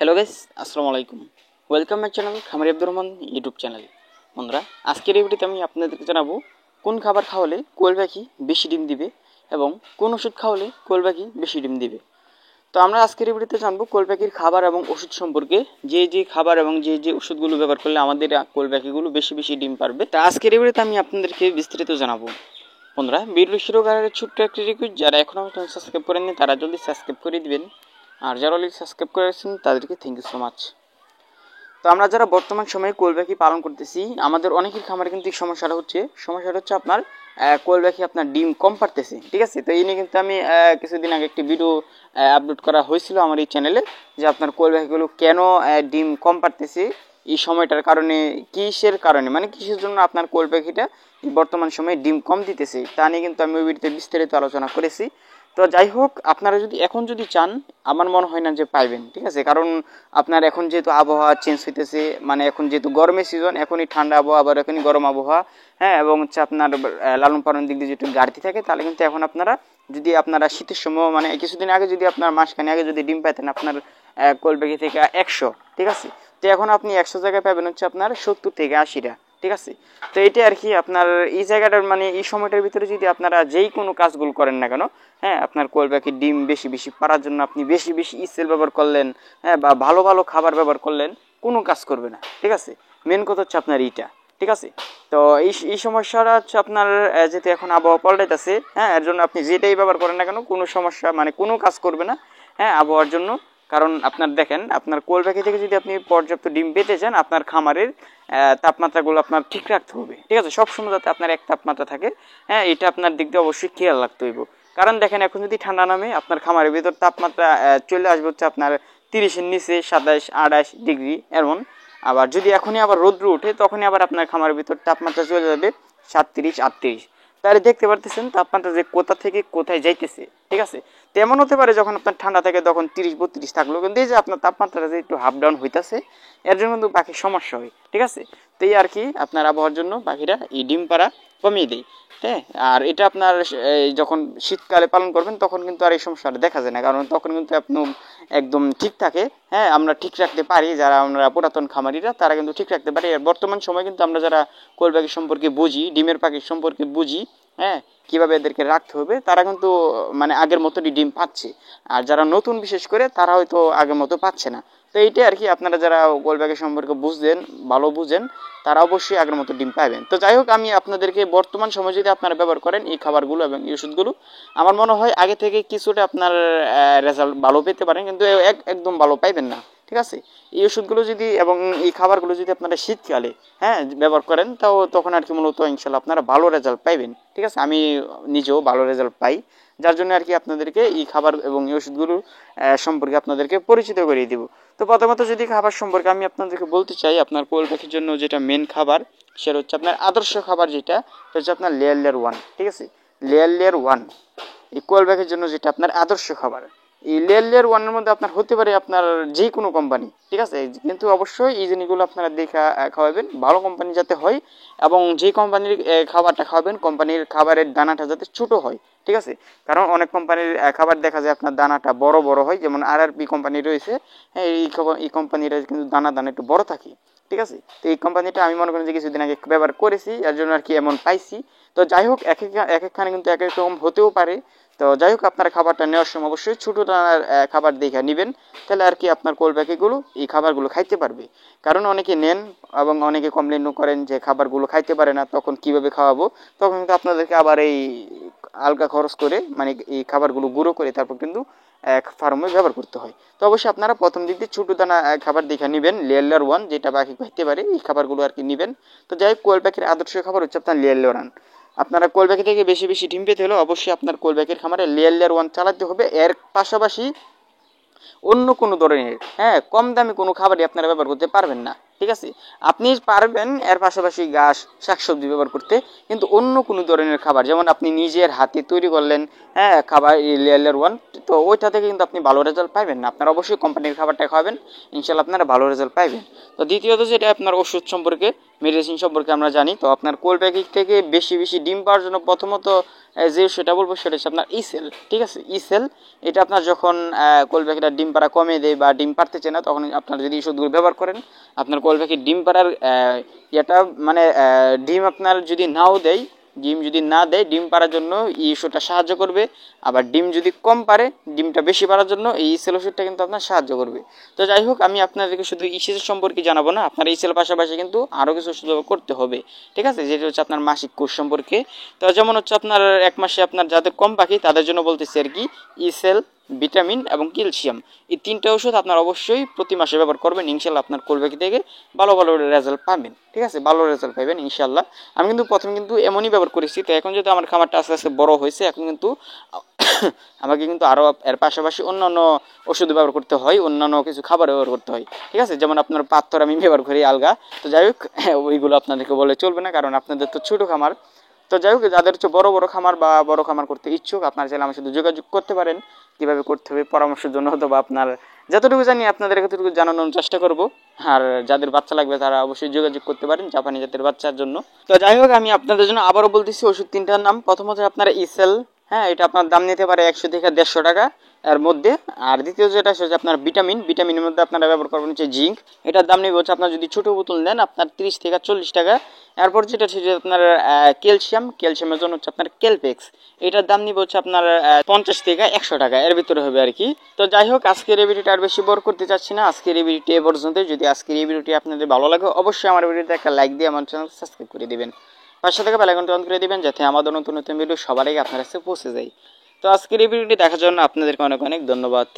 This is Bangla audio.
হ্যালো গাইস, আসসালামু আলাইকুম। ওয়েলকাম মাই চ্যানেল খামারি আব্দুর রহমান ইউটিউব চ্যানেল। বন্ধুরা, আজকের এই ভিডিওতে আমি আপনাদেরকে জানাবো কোন খাবার খাওয়ালে কোয়েল পাখি বেশি ডিম দিবে এবং কোন ওষুধ খাওয়ালে কোয়েল পাখি বেশি ডিম দিবে। তো আমরা আজকের এই ভিডিওতে জানবো কোয়েল পাখির খাবার এবং ওষুধ সম্পর্কে, যে খাবার এবং যে ওষুধগুলো ব্যবহার করলে আমাদের কোয়েল পাখিগুলো বেশি বেশি ডিম পারবে। তা আজকের এই ভিডিওতে আমি আপনাদেরকে বিস্তারিত জানাবো। বন্ধুরা, ভিডিও শুরু করার ছোট্ট একটি রিকোয়েস্ট, যারা এখনও আমার চ্যানেল সাবস্ক্রাইব করেননি তারা জলদি সাবস্ক্রাইব করে দিবেন, আর যারা অলরেডি সাবস্ক্রাইব করেছেন তাদেরকে থ্যাংক ইউ সো মাচ। তো আমরা যারা বর্তমান সময়ে কোয়েল পাখি পালন করতেছি, আমাদের অনেকের খামারে কিন্তু সমস্যাটা হচ্ছে আপনার কোয়েল পাখি আপনার ডিম কম পারতেছে। ঠিক আছে, তো এই নিয়ে কিন্তু আমি কিছুদিন আগে একটি ভিডিও আপলোড করা হয়েছিল আমার এই চ্যানেলে, যে আপনার কোয়েল পাখিগুলো কেন ডিম কম পারতেছে, এই সময়টার কারণে, কিসের কারণে, মানে কিসের জন্য আপনার কোয়েল পাখিটা বর্তমান সময়ে ডিম কম দিতেছে, তা নিয়ে কিন্তু আমি ওই ভিডিওতে বিস্তারিত আলোচনা করেছি। তো যাই হোক, আপনারা যদি চান, আমার মনে হয় না যে পাইবেন। ঠিক আছে, কারণ আপনার এখন যেহেতু আবহাওয়া চেঞ্জ হইতেছে, মানে এখন যেহেতু গরমের সিজন, এখনই ঠান্ডা আবহাওয়া আবার এখনই গরম আবহাওয়া, হ্যাঁ, এবং হচ্ছে আপনার লালন পালন দিক দিয়ে যদি ঘাটতি থাকে, তাহলে কিন্তু এখন আপনারা শীতের সময়, মানে কিছুদিন আগে যদি আপনার মাসখানে আগে যদি ডিম পাইতেন আপনার কোয়েল পাখি থেকে 100, ঠিক আছে, তো এখন আপনি 100 জায়গায় পাবেন হচ্ছে আপনার 70 থেকে 80টা। ঠিক আছে, তো এইটা আর কি আপনার এই জায়গাটার, মানে এই সময়টার ভিতরে যদি আপনারা যেই কোনো কাজগুলো করেন না কেন, হ্যাঁ, আপনার কোয়েল পাখির ডিম বেশি বেশি পারার জন্য আপনি বেশি বেশি ইসেল ব্যবহার করলেন, হ্যাঁ, বা ভালো ভালো খাবার ব্যবহার করলেন, কোনো কাজ করবে না। ঠিক আছে, মেন কথা হচ্ছে আপনার এইটা। ঠিক আছে, তো এই সমস্যাটা হচ্ছে আপনার যেহেতু এখন আবহাওয়া পাল্টাইতেছে, হ্যাঁ, এর জন্য আপনি যেটাই ব্যবহার করেন না কেন কোনো সমস্যা, মানে কোনো কাজ করবে না, হ্যাঁ, আবহাওয়ার জন্য। কারণ আপনার দেখেন, আপনার কোয়েল পাখি থেকে যদি আপনি পর্যাপ্ত ডিম পেতে চান, আপনার খামারের তাপমাত্রাগুলো আপনার ঠিক রাখতে হবে। ঠিক আছে, সবসময় যাতে আপনার এক তাপমাত্রা থাকে, হ্যাঁ, এটা আপনার দিক দিয়ে অবশ্যই খেয়াল রাখতে হইব। কারণ দেখেন, এখন যদি ঠান্ডা নামে আপনার খামারের ভিতর তাপমাত্রা চলে আসবে হচ্ছে আপনার 30-এর নিচে, 27-28 ডিগ্রি এমন। আবার যদি এখনই আবার রৌদ্র ওঠে, তখনই আবার আপনার খামারের ভিতর তাপমাত্রা চলে যাবে 37-38। তাহলে দেখতে পারতেছেন তাপমাত্রা যে কোথা থেকে কোথায় যাইতেছে। ঠিক আছে, তেমন হতে পারে যখন আপনার ঠান্ডা থাকে তখন 30-32 থাকলো, কিন্তু এই যে আপনার তাপমাত্রাটা যে একটু হাফ ডাউন হইতেছে, এর জন্য কিন্তু পাখির সমস্যা হয়। ঠিক আছে, তো এই আর কি আপনার আবহাওয়ার জন্য পাখিরা এই ডিম পাড়া কমিয়ে দেয়। হ্যাঁ, আর এটা আপনার যখন শীতকালে পালন করবেন তখন কিন্তু আর এই সমস্যাটা দেখা যায় না, কারণ তখন কিন্তু আপনি একদম ঠিক থাকে। হ্যাঁ, আমরা ঠিক রাখতে পারি, যারা আমরা পুরাতন খামারিরা তারা কিন্তু ঠিক রাখতে পারি। আর বর্তমান সময় কিন্তু আমরা যারা কোয়েল পাখি সম্পর্কে বুঝি, ডিমের পাখির সম্পর্কে বুঝি, হ্যাঁ, কীভাবে এদেরকে রাখতে হবে, তারা কিন্তু মানে আগের মতোই ডিম পাচ্ছে। আর যারা নতুন বিশেষ করে তারা হয়তো আগের মতো পাচ্ছে না। তো এইটাই আর কি, আপনারা যারা কোয়েল পাখি সম্পর্কে ভালো বুঝেন, তারা অবশ্যই আগের মতো ডিম পাবেন। তো যাই হোক, আমি আপনাদেরকে বর্তমান সময় যদি আপনারা ব্যবহার করেন এই খাবারগুলো এবং এই ওষুধগুলো, আমার মনে হয় আগে থেকে কিছুটা আপনার রেজাল্ট ভালো পেতে পারেন, কিন্তু একদম ভালো পাইবেন না। ঠিক আছে, এই ওষুধগুলো যদি এবং এই খাবারগুলো যদি আপনারা শীতকালে, হ্যাঁ, ব্যবহার করেন, তাও তখন আর কি মূলত ইনশাল্লাহ আপনারা ভালো রেজাল্ট পাইবেন। ঠিক আছে, আমি নিজেও ভালো রেজাল্ট পাই, যার জন্য আর কি আপনাদেরকে এই খাবার এবং এই ওষুধগুলো সম্পর্কে আপনাদেরকে পরিচিত করিয়ে দেব। তো প্রথমত যদি খাবার সম্পর্কে আমি আপনাদেরকে বলতে চাই, আপনার কোয়েল পাখির জন্য যেটা মেন খাবার, সেটা হচ্ছে আপনার আদর্শ খাবার, যেটা হচ্ছে আপনার লেয়ার 1। ঠিক আছে, লেয়ার 1 এই কোয়েল পাখির জন্য যেটা আপনার আদর্শ খাবার। এই লেয়ার 1-এর মধ্যে আপনার হতে পারে আপনার যে কোনো কোম্পানি। ঠিক আছে, কিন্তু অবশ্যই এই জিনিসগুলো আপনারা দেখে খাওয়াবেন, ভালো কোম্পানি যাতে হয়, এবং যে কোম্পানির খাবারটা খাওয়াবেন কোম্পানির খাবারের দানাটা যাতে ছোটো হয়। ঠিক আছে, কারণ অনেক কোম্পানির খাবার দেখা যায় আপনার দানাটা বড় বড় হয়, যেমন RRP কোম্পানি রয়েছে, হ্যাঁ, এই কোম্পানির কিন্তু দানা একটু বড় থাকে। ঠিক আছে, তো এই কোম্পানিটা আমি মনে করি যে কিছুদিন আগে ব্যবহার করেছি, এর জন্য আর কি এমন পাইছি। তো যাই হোক, এক একখানে কিন্তু এক এক রকম হতেও পারে। তো যাই হোক, আপনার খাবারটা নেওয়ার সময় অবশ্যই ছোটো দানার খাবার দেখে নেবেন, তাহলে আর কি আপনার কোয়েল পাখিগুলো এই খাবারগুলো খাইতে পারবে। কারণ অনেকে নেন এবং অনেকে কমপ্লেনও করেন যে খাবারগুলো খাইতে পারে না, তখন কিভাবে খাওয়াবো, তখন কিন্তু আপনাদেরকে আবার এই আলগা খরচ করে, মানে এই খাবারগুলো গুঁড়ো করে তারপর কিন্তু ফার্মে ব্যবহার করতে হয়। তো অবশ্যই আপনারা প্রথম দিক দিয়ে ছোটো দানা খাবার দেখে নেবেন, লেয়ার 1 যেটা পাখি খাইতে পারে এই খাবারগুলো আর কি নেবেন। তো যাই হোক, কোয়েল পাখির আদর্শ খাবার হচ্ছে আপনার লেয়ার 1। আপনারা কোয়েল পাখি থেকে বেশি বেশি ডিম পেতে হলে অবশ্যই আপনার কোয়েল পাখির খামারে লেয়ার 1 চালাতে হবে। এর পাশাপাশি অন্য কোনো ধরনের, হ্যাঁ, কম দামি কোনো খাবারই আপনারা ব্যবহার করতে পারবেন না। ঠিক আছে, আপনি পারবেন এর পাশাপাশি ঘাস, শাকসবজি ব্যবহার করতে, কিন্তু অন্য কোনো ধরনের খাবার, যেমন আপনি নিজের হাতে তৈরি করলেন, হ্যাঁ, খাবার লেয়ার 1, তো ওইটা থেকে কিন্তু আপনি ভালো রেজাল্ট পাইবেন না। আপনারা অবশ্যই কোম্পানির খাবারটা খাওয়াবেন, ইনশাল্লাহ আপনারা ভালো রেজাল্ট পাইবেন। তো দ্বিতীয়ত যেটা আপনার ওষুধ সম্পর্কে, মেডিসিন সম্পর্কে আমরা জানি। তো আপনার কোয়েল পাখি থেকে বেশি বেশি ডিম পাওয়ার জন্য প্রথমত যে সেটা বলবো সেটা হচ্ছে আপনার ইসেল। ঠিক আছে, ইসেল এটা আপনার যখন কোয়েল পাখিটা ডিম পাড়া কমে দেয় বা ডিম পারতে চায় না, তখন আপনার যদি ওষুধগুলো ব্যবহার করেন, আপনার কোয়েল পাখির ডিম পাড়ার এটা মানে ডিম আপনার যদি নাও দেয়, ডিম যদি না দেয়, ডিম পাড়ার জন্য এই ওষুধটা সাহায্য করবে। আবার ডিম যদি কম পারে, ডিমটা বেশি পাড়ার জন্য এই ইসেল ওষুধটা কিন্তু আপনার সাহায্য করবে। তো যাই হোক, আমি আপনাদেরকে শুধু ইসেল সম্পর্কে জানাবো না, আপনার ইসেল পাশাপাশি কিন্তু আরও কিছু ওষুধ করতে হবে। ঠিক আছে, যেটা হচ্ছে আপনার মাসিক কোর্স সম্পর্কে। তো যেমন হচ্ছে আপনার এক মাসে আপনার যাদের কম পাখি তাদের জন্য বলতেছি আর কি, ইসেল, ভিটামিন এবং ক্যালসিয়াম, এই তিনটা ওষুধ আপনার অবশ্যই প্রতি মাসে ব্যবহার করবেন। ইনশাল্লাহ আপনার কোয়েল পাখি থেকে ভালো ভালো রেজাল্ট পাবেন। ঠিক আছে, ভালো রেজাল্ট পাবেন ইনশাল্লাহ। আমি কিন্তু প্রথমে কিন্তু এমনই ব্যবহার করেছি। তো এখন যেহেতু আমার খামারটা আস্তে আস্তে বড় হয়েছে, এখন কিন্তু আমাকে কিন্তু আরও এর পাশাপাশি অন্যান্য ওষুধ ব্যবহার করতে হয়, অন্যান্য কিছু খাবার ব্যবহার করতে হয়। ঠিক আছে, যেমন আপনার পাথর আমি ব্যবহার করি আলগা। তো যাই হোক, ওইগুলো আপনাদেরকে বলে চলবে না, কারণ আপনাদের তো ছোটো খামার। তো যাই হোক, যাদের হচ্ছে বড় বড় খামার বা বড় খামার করতে ইচ্ছুক, আপনার চাইলে আমার সাথে যোগাযোগ করতে পারেন কীভাবে করতে হবে পরামর্শের জন্য, অথবা আপনার যতটুকু জানি আপনাদের এতটুকু জানানোর চেষ্টা করব। আর যাদের বাচ্চা লাগবে তারা অবশ্যই যোগাযোগ করতে পারেন জাপানি জাতের বাচ্চার জন্য। তো যাই হোক, আমি আপনাদের জন্য আবারও বলতেছি ওষুধ তিনটার নাম। প্রথমত আপনার ইসেল, হ্যাঁ, এটা আপনার দাম নিতে পারে 100 থেকে 150 টাকা এর মধ্যে। আর দ্বিতীয় যেটা হচ্ছে আপনার ভিটামিনের মধ্যে আপনারা ব্যবহার করবেন হচ্ছে জিঙ্ক। এটার দাম নেবে হচ্ছে আপনার যদি ছোটো বোতল নেন আপনার 30 থেকে 40 টাকা। এরপর যেটা হচ্ছে আপনার ক্যালসিয়ামের জন্য হচ্ছে আপনার ক্যালপেক্স, এটার দাম নিবে হচ্ছে আপনার 50 থেকে 100 টাকা, এর ভিতরে হবে আর কি। তো যাই হোক, আজকের এই ভিডিওটা আর বেশি বড় করতে চাচ্ছি না। আজকের এই ভিডিওটি এ পর্যন্ত। যদি আজকের এই ভিডিওটি আপনাদের ভালো লাগে, অবশ্যই আমার ভিডিওতে একটা লাইক দিয়ে আমার চ্যানেল সাবস্ক্রাইব করে দিবেন। পাশে থেকে বেল আইকনটি অন করে দিবেন, যাতে আমাদের নতুন নতুন ভিডিও সবার আগে আপনার কাছে পৌঁছে যায়। তো আজকের এই ভিডিওটি দেখার জন্য আপনাদেরকে অনেক অনেক ধন্যবাদ।